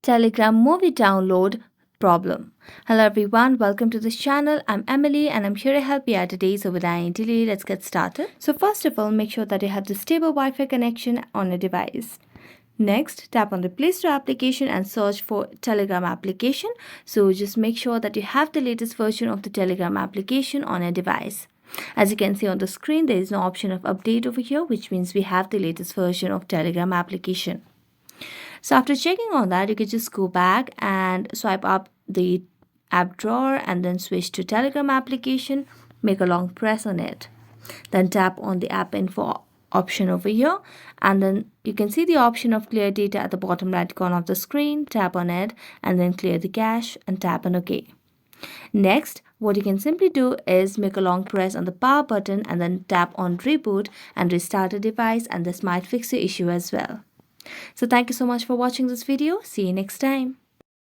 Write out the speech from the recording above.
Telegram movie download problem. Hello everyone, welcome to this channel. I'm Emily and I'm here to help you out today. So without any delay, let's get started. So first of all, make sure that you have the stable Wi-Fi connection on your device. Next, tap on the Play Store application and search for Telegram application. So just make sure that you have the latest version of the Telegram application on your device. As you can see on the screen, there is no option of update over here, which means we have the latest version of Telegram application. So after checking on that, you can just go back and swipe up the app drawer and then switch to Telegram application. Make a long press on it. Then tap on the app info option over here, and then you can see the option of clear data at the bottom right corner of the screen. Tap on it and then clear the cache and tap on OK. Next, what you can simply do is make a long press on the power button and then tap on reboot and restart the device, and this might fix the issue as well. So thank you so much for watching this video. See you next time.